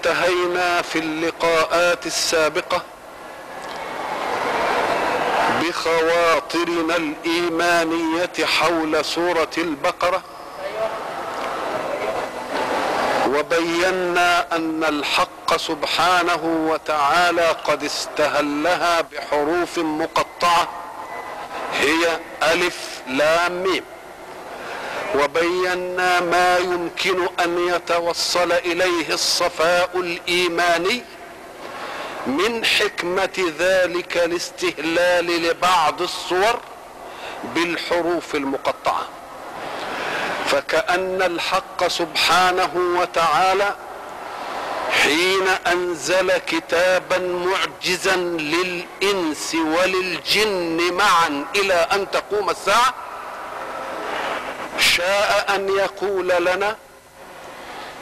انتهينا في اللقاءات السابقة بخواطرنا الإيمانية حول سورة البقرة، وبينا أن الحق سبحانه وتعالى قد استهلها بحروف مقطعة هي ألف لام ميم، وبينا ما يمكن أن يتوصل إليه الصفاء الإيماني من حكمة ذلك الاستهلال لبعض الصور بالحروف المقطعة. فكأن الحق سبحانه وتعالى حين أنزل كتابا معجزا للإنس وللجن معا إلى أن تقوم الساعة شاء أن يقول لنا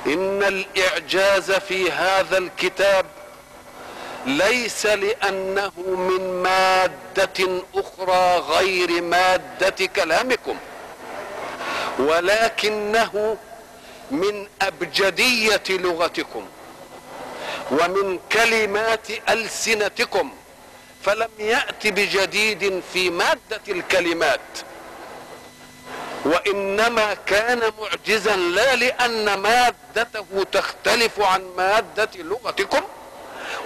إن الإعجاز في هذا الكتاب ليس لأنه من مادة أخرى غير مادة كلامكم، ولكنه من أبجدية لغتكم ومن كلمات ألسنتكم، فلم يأت بجديد في مادة الكلمات، وإنما كان معجزا لا لأن مادته تختلف عن مادة لغتكم،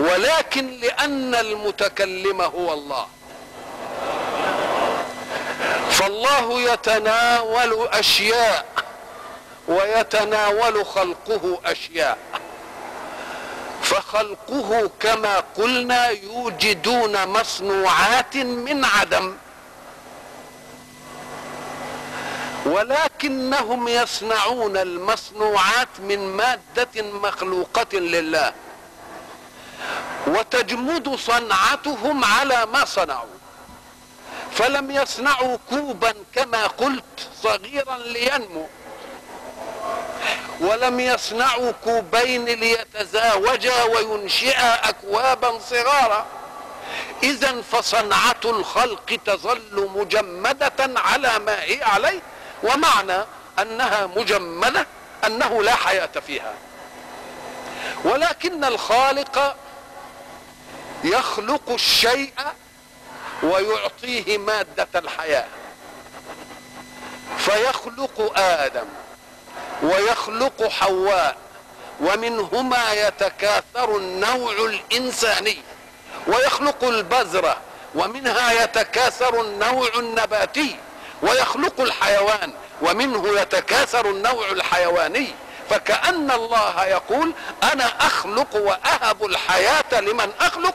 ولكن لأن المتكلم هو الله. فالله يتناول أشياء ويتناول خلقه أشياء، فخلقه كما قلنا يوجدون مصنوعات من عدم، ولكنهم يصنعون المصنوعات من مادة مخلوقة لله، وتجمد صنعتهم على ما صنعوا. فلم يصنعوا كوبا كما قلت صغيرا لينمو، ولم يصنعوا كوبين ليتزاوجا وينشئا أكوابا صغارا. إذن فصنعة الخلق تظل مجمدة على ما هي عليه، ومعنى أنها مجمدة أنه لا حياة فيها. ولكن الخالق يخلق الشيء ويعطيه مادة الحياة، فيخلق آدم ويخلق حواء، ومنهما يتكاثر النوع الإنساني، ويخلق البذرة ومنها يتكاثر النوع النباتي، ويخلق الحيوان ومنه يتكاثر النوع الحيواني. فكأن الله يقول أنا أخلق وأهب الحياة لمن أخلق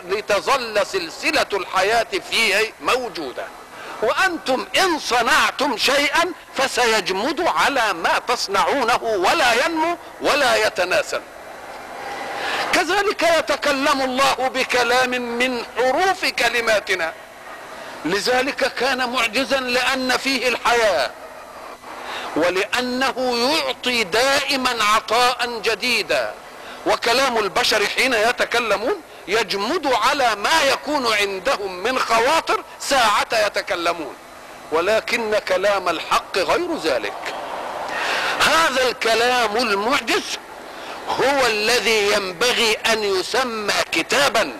لتظل سلسلة الحياة فيه موجودة، وأنتم إن صنعتم شيئا فسيجمد على ما تصنعونه ولا ينمو ولا يتناسل. كذلك يتكلم الله بكلام من حروف كلماتنا، لذلك كان معجزا لأن فيه الحياة، ولأنه يعطي دائما عطاء جديدا. وكلام البشر حين يتكلمون يجمد على ما يكون عندهم من خواطر ساعة يتكلمون، ولكن كلام الحق غير ذلك. هذا الكلام المعجز هو الذي ينبغي أن يسمى كتابا،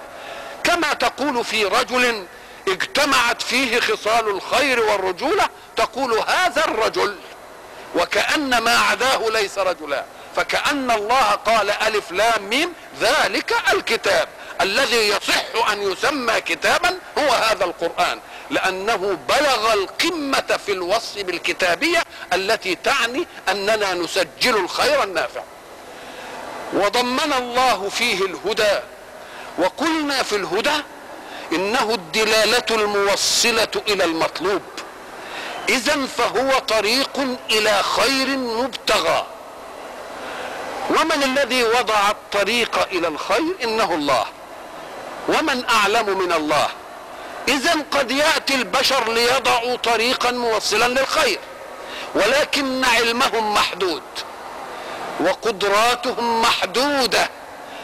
كما تقول في رجل اجتمعت فيه خصال الخير والرجولة تقول هذا الرجل، وكأن ما عداه ليس رجلا. فكأن الله قال ألف لام ميم ذلك الكتاب الذي يصح أن يسمى كتابا هو هذا القرآن، لأنه بلغ القمة في الوصف بالكتابية التي تعني أننا نسجل الخير النافع. وضمن الله فيه الهدى، وقلنا في الهدى إنه الدلالة الموصلة إلى المطلوب، إذن فهو طريق إلى خير مبتغى. ومن الذي وضع الطريق إلى الخير؟ إنه الله، ومن أعلم من الله. إذن قد يأتي البشر ليضعوا طريقا موصلا للخير، ولكن علمهم محدود وقدراتهم محدودة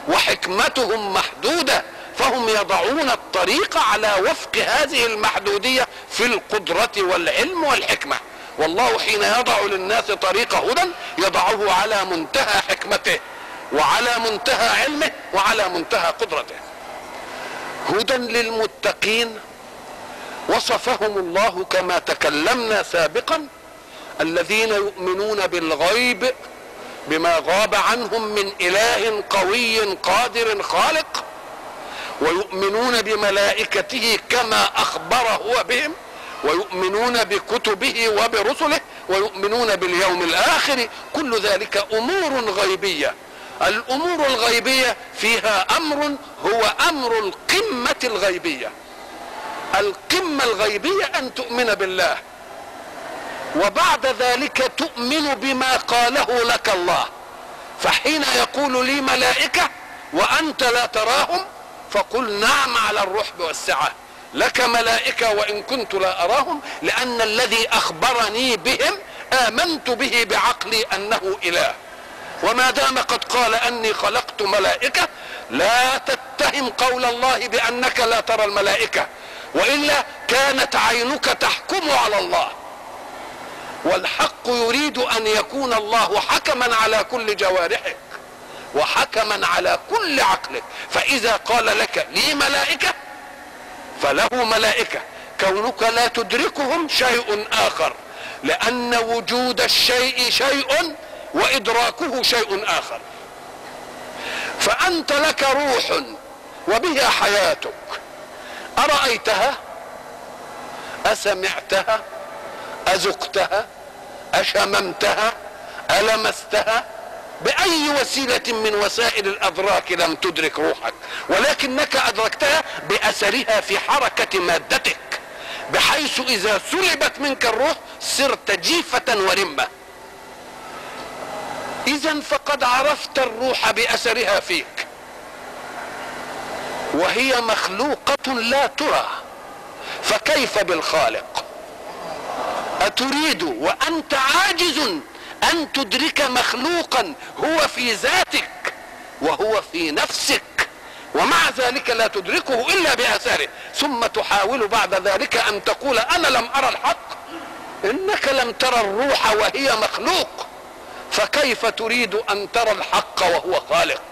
وحكمتهم محدودة، فهم يضعون الطريق على وفق هذه المحدودية في القدرة والعلم والحكمة. والله حين يضع للناس طريق هدى يضعه على منتهى حكمته، وعلى منتهى علمه وعلى منتهى قدرته. هدى للمتقين وصفهم الله كما تكلمنا سابقا، الذين يؤمنون بالغيب بما غاب عنهم من إله قوي قادر خالق، ويؤمنون بملائكته كما أخبر هو بهم، ويؤمنون بكتبه وبرسله، ويؤمنون باليوم الآخر. كل ذلك أمور غيبية. الأمور الغيبية فيها أمر هو أمر القمة الغيبية. القمة الغيبية أن تؤمن بالله، وبعد ذلك تؤمن بما قاله لك الله. فحين يقول لي ملائكة وأنت لا تراهم فقل نعم على الرحب والسعة، لك ملائكة وإن كنت لا أراهم، لأن الذي أخبرني بهم آمنت به بعقلي أنه إله. وما دام قد قال أني خلقت ملائكة لا تتهم قول الله بأنك لا ترى الملائكة، وإلا كانت عينك تحكم على الله، والحق يريد أن يكون الله حكما على كل جوارحك وحكما على كل عقلك. فإذا قال لك لي ملائكة فله ملائكة، كونك لا تدركهم شيء آخر، لأن وجود الشيء شيء وإدراكه شيء آخر. فأنت لك روح وبها حياتك، أرأيتها؟ أسمعتها؟ أذقتها؟ أشممتها؟ ألمستها؟ بأي وسيلة من وسائل الأدراك لم تدرك روحك، ولكنك أدركتها بأثرها في حركة مادتك، بحيث إذا سلبت منك الروح صرت جيفة ورمة. إذن فقد عرفت الروح بأثرها فيك، وهي مخلوقة لا ترى، فكيف بالخالق؟ أتريد وأنت عاجز أن تدرك مخلوقا هو في ذاتك وهو في نفسك، ومع ذلك لا تدركه إلا بأثاره، ثم تحاول بعد ذلك أن تقول أنا لم أرى الحق؟ إنك لم ترى الروح وهي مخلوق، فكيف تريد أن ترى الحق وهو خالق؟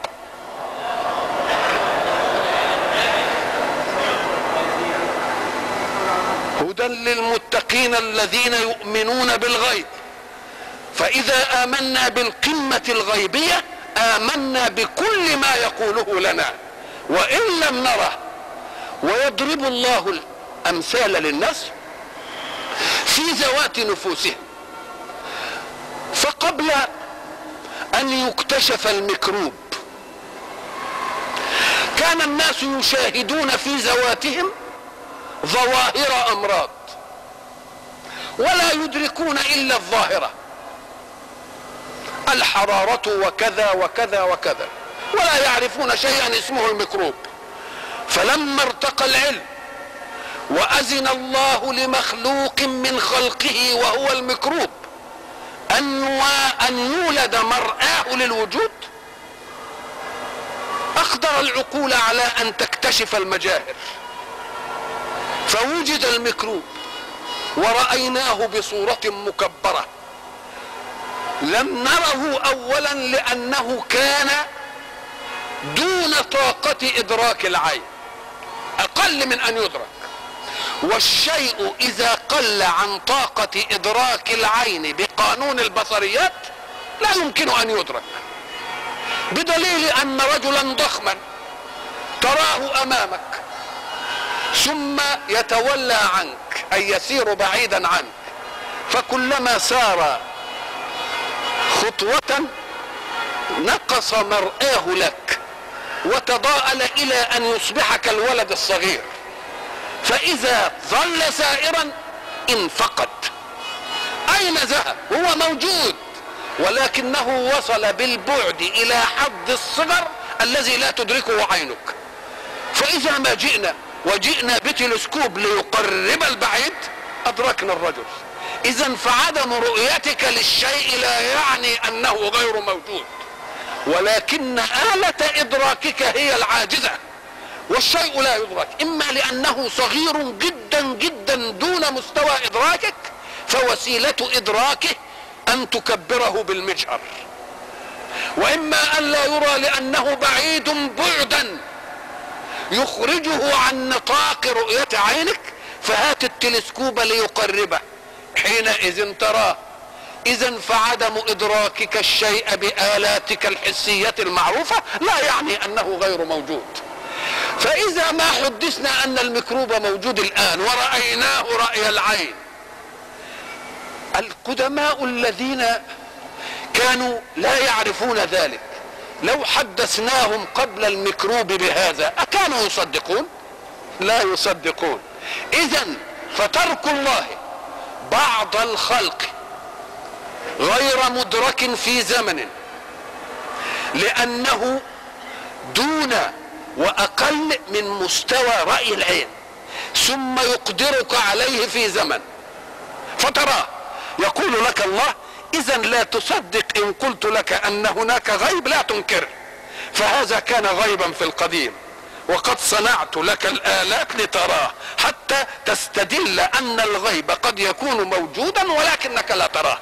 هدى للمتقين الذين يؤمنون بالغيب. فإذا آمنا بالقمة الغيبية آمنا بكل ما يقوله لنا وإن لم نره. ويضرب الله الأمثال للناس في ذوات نفوسهم. فقبل أن يكتشف الميكروب كان الناس يشاهدون في ذواتهم ظواهر أمراض ولا يدركون إلا الظاهرة، الحرارة وكذا وكذا وكذا، ولا يعرفون شيئا اسمه الميكروب. فلما ارتقى العلم وأذن الله لمخلوق من خلقه وهو الميكروب أن يولد مرآه للوجود، أقدر العقول على أن تكتشف المجاهر، فوجد الميكروب ورأيناه بصورة مكبرة. لم نره أولا لأنه كان دون طاقة إدراك العين، أقل من أن يدرك، والشيء إذا قل عن طاقة إدراك العين بقانون البصريات لا يمكن أن يدرك، بدليل أن رجلا ضخما تراه أمامك ثم يتولى عنك أي يسير بعيدا عنك، فكلما سار خطوة نقص مرآه لك وتضاءل إلى أن يصبح كالولد الصغير، فإذا ظل سائرا انفقد. أين ذهب؟ هو موجود ولكنه وصل بالبعد إلى حد الصغر الذي لا تدركه عينك. فإذا ما جئنا بتلسكوب ليقرب البعيد أدركنا الرجل. إذن فعدم رؤيتك للشيء لا يعني أنه غير موجود، ولكن آلة إدراكك هي العاجزة، والشيء لا يدرك إما لأنه صغير جدا جدا دون مستوى إدراكك، فوسيلة إدراكه أن تكبره بالمجهر، واما ان لا يرى لانه بعيد بعدا يخرجه عن نطاق رؤية عينك، فهات التلسكوب ليقربه، حينئذ تراه. اذا فعدم ادراكك الشيء بآلاتك الحسية المعروفة لا يعني انه غير موجود. فاذا ما حدثنا ان الميكروب موجود الان ورأيناه رأي العين، القدماء الذين كانوا لا يعرفون ذلك لو حدثناهم قبل الميكروب بهذا أكانوا يصدقون؟ لا يصدقون. إذن فترك الله بعض الخلق غير مدرك في زمن لأنه دون وأقل من مستوى رأي العين، ثم يقدرك عليه في زمن فتراه، يقول لك الله إذا لا تصدق إن قلت لك أن هناك غيب لا تنكر، فهذا كان غيبا في القديم وقد صنعت لك الآلات لتراه حتى تستدل أن الغيب قد يكون موجودا ولكنك لا تراه.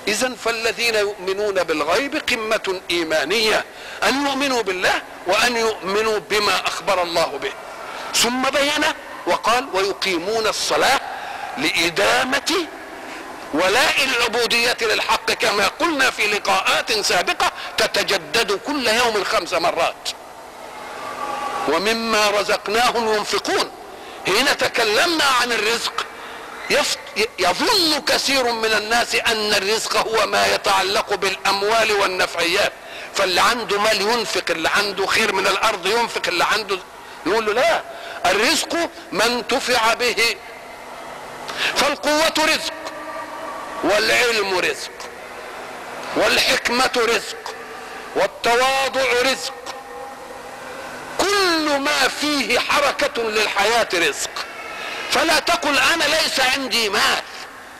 إذن فالذين يؤمنون بالغيب قمة إيمانية، أن يؤمنوا بالله وأن يؤمنوا بما أخبر الله به. ثم بين وقال ويقيمون الصلاة لإدامة ولاء العبودية للحق، كما قلنا في لقاءات سابقة تتجدد كل يوم 5 مرات. ومما رزقناهم ينفقون. حين تكلمنا عن الرزق يظن كثير من الناس ان الرزق هو ما يتعلق بالاموال والنفعيات، فاللي عنده مال ينفق، اللي عنده خير من الارض ينفق، اللي عنده، نقول له لا، الرزق ما انتفع به. فالقوة رزق، والعلم رزق، والحكمة رزق، والتواضع رزق، كل ما فيه حركة للحياة رزق. فلا تقل انا ليس عندي مال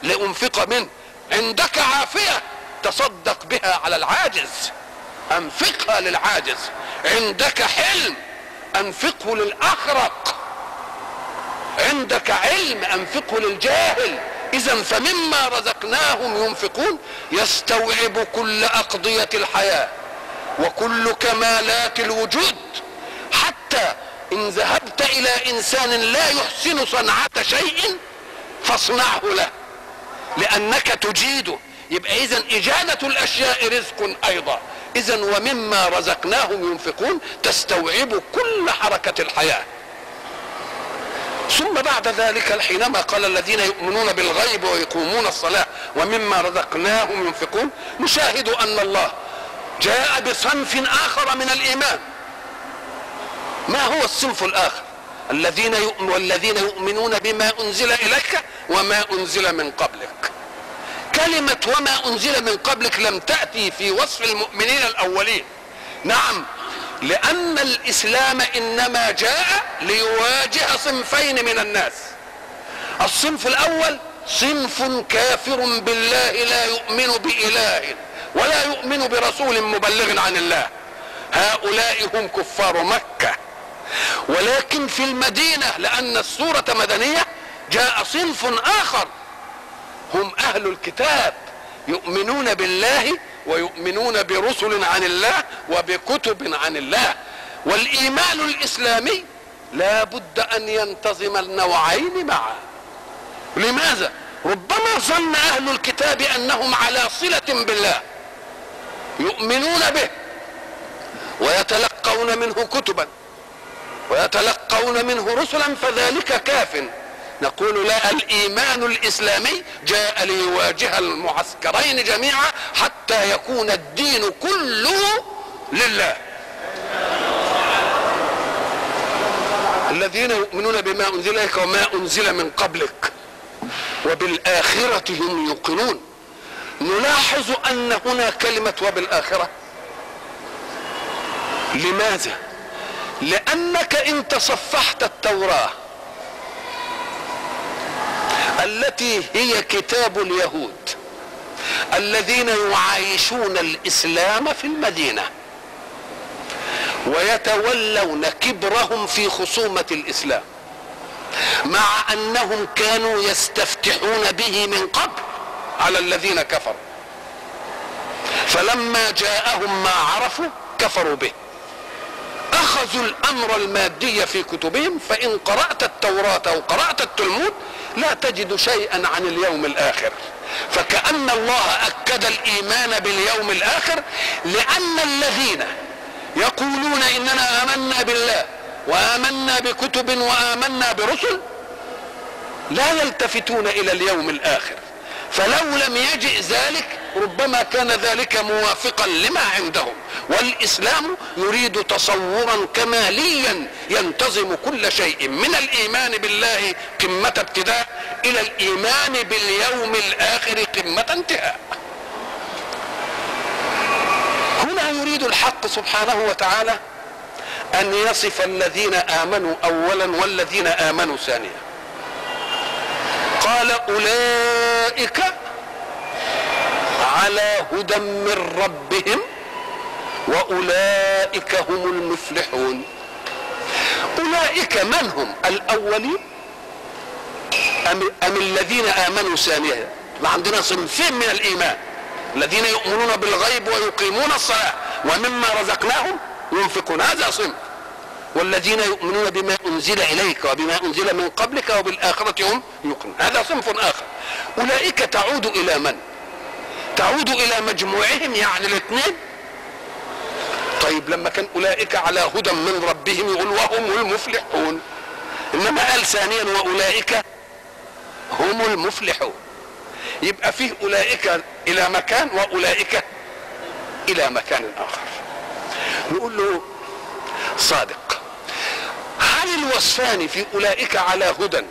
لانفق منه، عندك عافية تصدق بها على العاجز، انفقها للعاجز. عندك حلم انفقه للاخرق، عندك علم انفقه للجاهل. اذا فمما رزقناهم ينفقون يستوعب كل اقضية الحياة وكل كمالات الوجود، حتى ان ذهبت الى انسان لا يحسن صنعة شيء فاصنعه له لانك تجيده. يبقى اذا اجادة الاشياء رزق ايضا. اذا ومما رزقناهم ينفقون تستوعب كل حركة الحياة. ثم بعد ذلك حينما قال الذين يؤمنون بالغيب ويقومون الصلاة ومما رزقناهم ينفقون، نشاهد ان الله جاء بصنف اخر من الايمان. ما هو الصنف الاخر؟ والذين يؤمنون بما انزل اليك وما انزل من قبلك. كلمة وما انزل من قبلك لم تأتي في وصف المؤمنين الاولين. نعم، لان الاسلام انما جاء ليواجه صنفين من الناس. الصنف الاول صنف كافر بالله لا يؤمن بإله ولا يؤمن برسول مبلغ عن الله، هؤلاء هم كفار مكة. ولكن في المدينة لان السورة مدنية جاء صنف اخر هم اهل الكتاب، يؤمنون بالله ويؤمنون برسل عن الله وبكتب عن الله. والايمان الاسلامي لا بد ان ينتظم النوعين معا. لماذا؟ ربما ظن اهل الكتاب انهم على صلة بالله، يؤمنون به ويتلقون منه كتبا ويتلقون منه رسلا، فذلك كاف. نقول لا، الايمان الاسلامي جاء ليواجه المعسكرين جميعا حتى يكون الدين كله لله. الذين يؤمنون بما انزل اليك وما انزل من قبلك وبالاخرة هم يوقنون. نلاحظ ان هنا كلمة وبالاخرة. لماذا؟ لانك ان تصفحت التوراة التي هي كتاب اليهود الذين يعايشون الاسلام في المدينة ويتولون كبرهم في خصومة الاسلام، مع انهم كانوا يستفتحون به من قبل على الذين كفروا، فلما جاءهم ما عرفوا كفروا به. اخذوا الامر المادي في كتبهم، فان قرأت التوراة او قرأت التلمود لا تجد شيئا عن اليوم الاخر. فكأن الله اكد الايمان باليوم الاخر، لان الذين يقولون اننا امنا بالله وامنا بكتب وامنا برسل لا يلتفتون الى اليوم الاخر، فلو لم يجئ ذلك ربما كان ذلك موافقا لما عندهم. والاسلام يريد تصورا كماليا ينتظم كل شيء، من الايمان بالله قمة ابتداء الى الايمان باليوم الاخر قمة انتهاء. هنا يريد الحق سبحانه وتعالى ان يصف الذين امنوا اولا والذين امنوا ثانيا. قال اولئك على هدى من ربهم واولئك هم المفلحون. اولئك من هم؟ الاولين ام الذين امنوا ثانيا؟ عندنا صنفين من الايمان: الذين يؤمنون بالغيب ويقيمون الصلاة ومما رزقناهم ينفقون، هذا صنف. والذين يؤمنون بما انزل اليك وبما انزل من قبلك وبالاخرة هم يوقنون، هذا صنف اخر. اولئك تعود الى من؟ تعود الى مجموعهم، يعني الاثنين. طيب لما كان اولئك على هدى من ربهم يقول وهم المفلحون، انما قال ثانيا واولئك هم المفلحون، يبقى فيه اولئك الى مكان واولئك الى مكان اخر. نقول له صادق، هل الوصفان في اولئك على هدى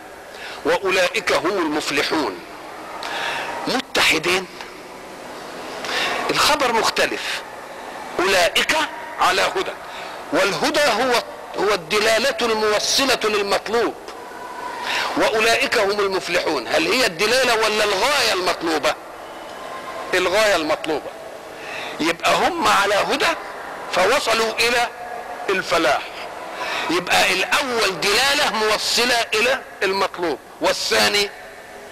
واولئك هم المفلحون متحدين؟ الخبر مختلف. اولئك على هدى، والهدى هو الدلالة الموصلة للمطلوب، واولئك هم المفلحون هل هي الدلالة ولا الغاية المطلوبة؟ الغاية المطلوبة. يبقى هم على هدى فوصلوا الى الفلاح، يبقى الاول دلالة موصلة الى المطلوب، والثاني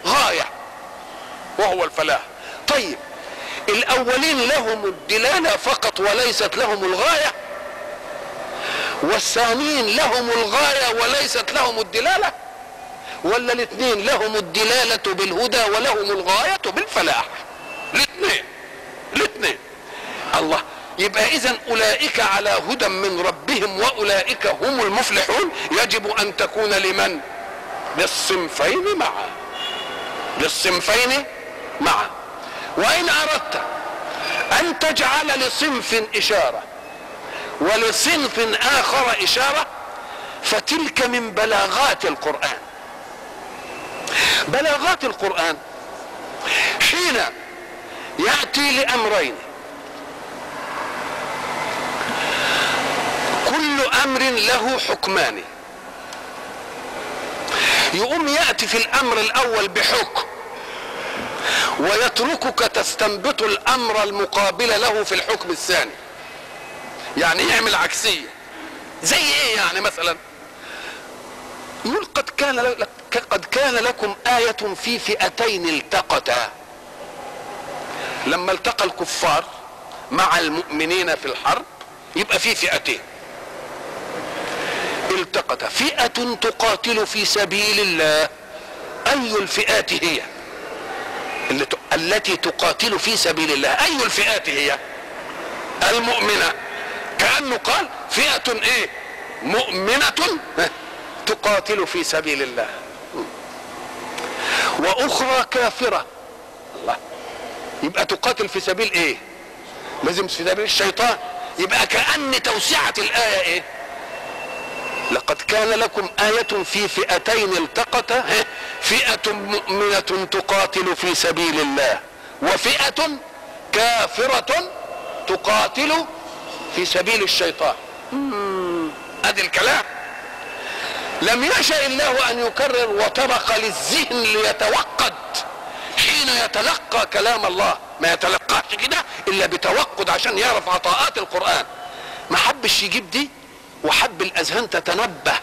غاية وهو الفلاح. طيب الاولين لهم الدلالة فقط وليست لهم الغاية، والثانيين لهم الغاية وليست لهم الدلالة، ولا الاثنين لهم الدلالة بالهدى ولهم الغاية بالفلاح؟ الاثنين. الله، يبقى اذا اولئك على هدى من ربهم واولئك هم المفلحون يجب ان تكون لمن؟ للصنفين معا، للصنفين معا. وان اردت ان تجعل لصنف اشارة ولصنف اخر اشارة فتلك من بلاغات القرآن. بلاغات القرآن حين يأتي لأمرين، كل أمر له حكمان، يقوم يأتي في الأمر الأول بحكم ويتركك تستنبط الأمر المقابل له في الحكم الثاني، يعني يعمل عكسية. زي ايه يعني؟ مثلا يقول قد كان لكم آية في فئتين التقتا. لما التقى الكفار مع المؤمنين في الحرب يبقى في فئتين التقتا، فئة تقاتل في سبيل الله. أي الفئات هي التي تقاتل في سبيل الله؟ أي الفئات هي؟ المؤمنة. كأنه قال فئة ايه؟ مؤمنة تقاتل في سبيل الله، واخرى كافرة. الله، يبقى تقاتل في سبيل ايه؟ لازم في سبيل الشيطان. يبقى كأن توسعة الآية ايه؟ لقد كان لكم آية في فئتين التقتا، فئة مؤمنة تقاتل في سبيل الله وفئة كافرة تقاتل في سبيل الشيطان. ادي الكلام. لم يشاء الله ان يكرر وطرق للذهن ليتوقد حين يتلقى كلام الله، ما يتلقاش كده الا بتوقد عشان يعرف عطاءات القرآن. ما حبش يجيب دي، وحب الاذهان تتنبه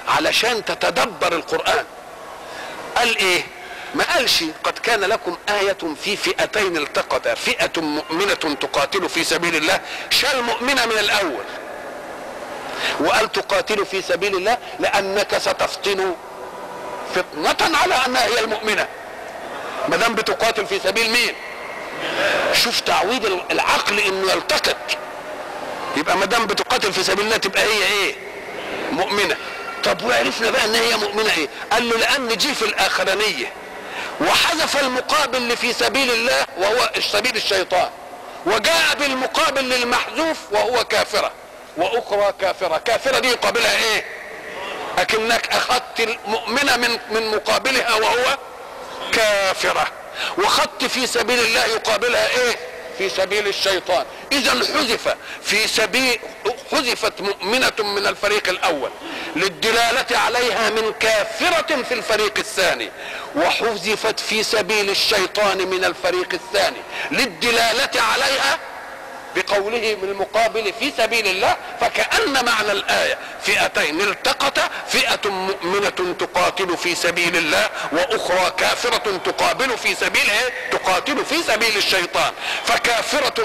علشان تتدبر القرآن. قال ايه؟ ما قالش قد كان لكم آية في فئتين التقتا، فئة مؤمنة تقاتل في سبيل الله، شال مؤمنة من الأول وقال تقاتل في سبيل الله لأنك ستفتن فتنة على أنها هي المؤمنة، ما دام بتقاتل في سبيل مين؟ شوف تعويض العقل انه يلتقط، يبقى ما دام بتقاتل في سبيل الله تبقى هي ايه؟ مؤمنة. طب وعرفنا بقى ان هي مؤمنة ايه؟ قال له لأن جه في الآخرانية وحذف المقابل اللي في سبيل الله وهو سبيل الشيطان، وجاء بالمقابل للمحذوف وهو كافرة، واخرى كافرة. كافرة دي يقابلها ايه؟ اكنك اخذت المؤمنة من مقابلها وهو كافرة، وخدت في سبيل الله يقابلها ايه؟ في سبيل الشيطان. اذا حذفت مؤمنة من الفريق الاول للدلالة عليها من كافرة في الفريق الثاني، وحذفت في سبيل الشيطان من الفريق الثاني للدلالة عليها بقوله من المقابل في سبيل الله. فكأن معنى الآية فئتين التقتا، فئة مؤمنة تقاتل في سبيل الله وأخرى كافرة تقابل في سبيل تقاتل في سبيل الشيطان. فكافرة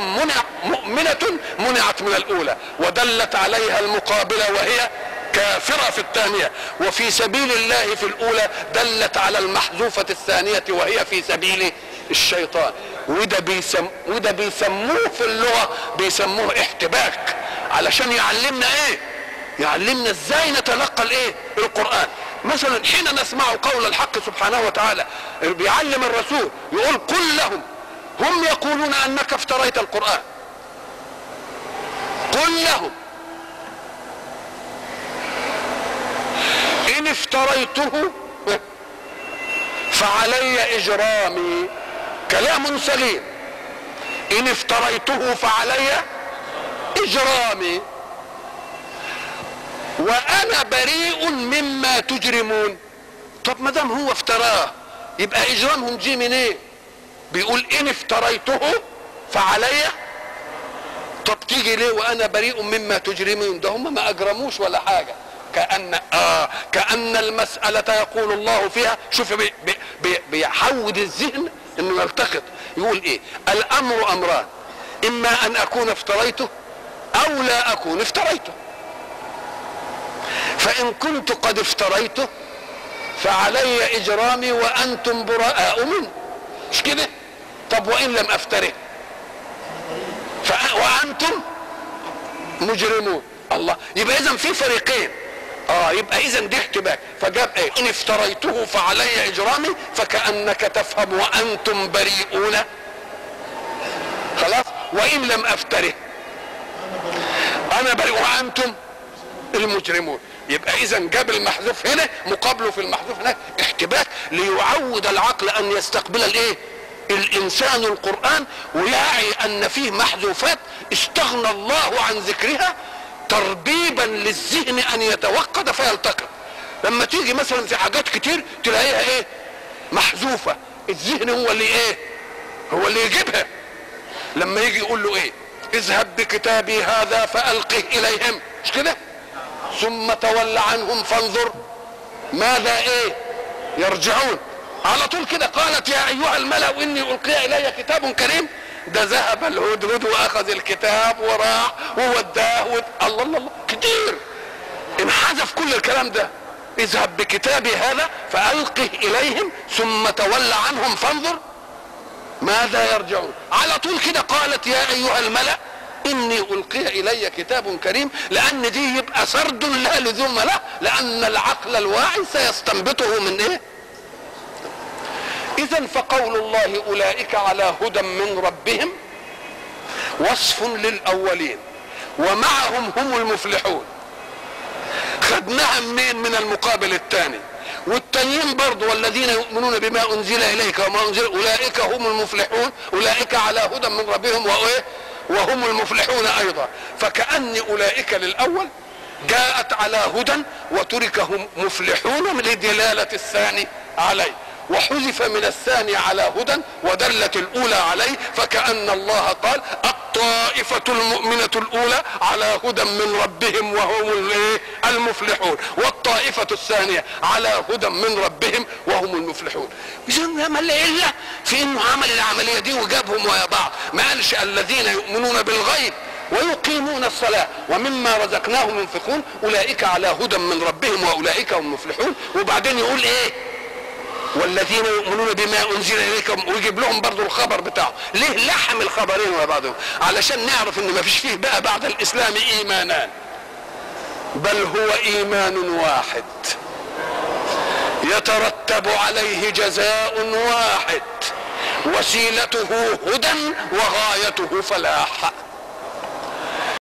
مؤمنة منعت من الأولى ودلت عليها المقابلة وهي كافرة في الثانية، وفي سبيل الله في الأولى دلت على المحذوفة الثانية وهي في سبيل الشيطان. وده بيسموه في اللغة بيسموه احتباك، علشان يعلمنا ايه؟ يعلمنا ازاي نتلقى الايه؟ القرآن. مثلا حين نسمع قول الحق سبحانه وتعالى بيعلم الرسول يقول قل لهم، هم يقولون انك افتريت القرآن، قل لهم ان افتريته فعلي اجرامي. كلام سليم، ان افتريته فعلي اجرامي وانا بريء مما تجرمون. طب ما دام هو افتراه يبقى اجرامهم جه من ايه؟ بيقول ان افتريته فعلي. طب تيجي ليه وانا بريء مما تجرمون؟ ده هم ما اجرموش ولا حاجه. كأن المسألة يقول الله فيها، شوف بيحود الذهن انه يلتقط. يقول ايه؟ الامر امران، اما ان اكون افتريته او لا اكون افتريته. فان كنت قد افتريته فعلي اجرامي وانتم براء منه، مش كده؟ طب وان لم افتره وانتم مجرمون. الله، يبقى اذا في فريقين. يبقى اذا دي احتباك. فجاب ايه؟ ان افتريته فعلي اجرامي، فكأنك تفهم وانتم بريئون. خلاص. وان لم افتره انا بريء وانتم المجرمون. يبقى اذا جاب المحذوف هنا مقابله في المحذوف هناك احتباك، ليعود العقل ان يستقبل الايه؟ الانسان القرآن، ويعي ان فيه محذوفات استغنى الله عن ذكرها تربيبا للذهن ان يتوقد فيلتقط. لما تيجي مثلا في حاجات كتير تلاقيها ايه؟ محذوفة، الذهن هو اللي ايه؟ هو اللي يجيبها. لما يجي يقول له ايه؟ اذهب بكتابي هذا فألقه اليهم، مش كده؟ ثم تول عنهم فانظر ماذا ايه؟ يرجعون. على طول كده قالت يا ايها الملأ اني القي الي كتاب كريم. ده ذهب الهدهد واخذ الكتاب وراح ووداه الله الله الله كتير. انحذف كل الكلام ده. اذهب بكتابي هذا فألقه اليهم ثم تول عنهم فانظر ماذا يرجعون. على طول كده قالت يا ايها الملأ اني القي الي كتاب كريم، لان دي يبقى سرد لا لزوم له، لان العقل الواعي سيستنبطه من ايه؟ اذا فقول الله اولئك على هدى من ربهم وصف للاولين ومعهم هم المفلحون. خدناها منين؟ من المقابل الثاني. والتانيين برضو والذين يؤمنون بما انزل اليك وما انزل اولئك هم المفلحون، اولئك على هدى من ربهم وهم المفلحون ايضا. فكأن اولئك للاول جاءت على هدى وتركهم مفلحون لدلالة الثاني عليه، وحذف من الثاني على هدى ودلت الاولى عليه. فكأن الله قال والطائفة المؤمنة الأولى على هدى من ربهم وهم المفلحون، والطائفة الثانية على هدى من ربهم وهم المفلحون. إذا ما العلة في إنه عمل العملية دي وجابهم ويا بعض؟ ما قالش الذين يؤمنون بالغيب ويقيمون الصلاة ومما رزقناهم ينفقون أولئك على هدى من ربهم وأولئك هم المفلحون، وبعدين يقول إيه؟ والذين يؤمنون بما أنزل إليكم، ويجيب لهم برضو الخبر بتاعه. ليه لحم الخبرين وبعضهم؟ علشان نعرف إن ما فيش فيه بقى بعد الإسلام إيمانان، بل هو إيمان واحد يترتب عليه جزاء واحد، وسيلته هدى وغايته فلاح.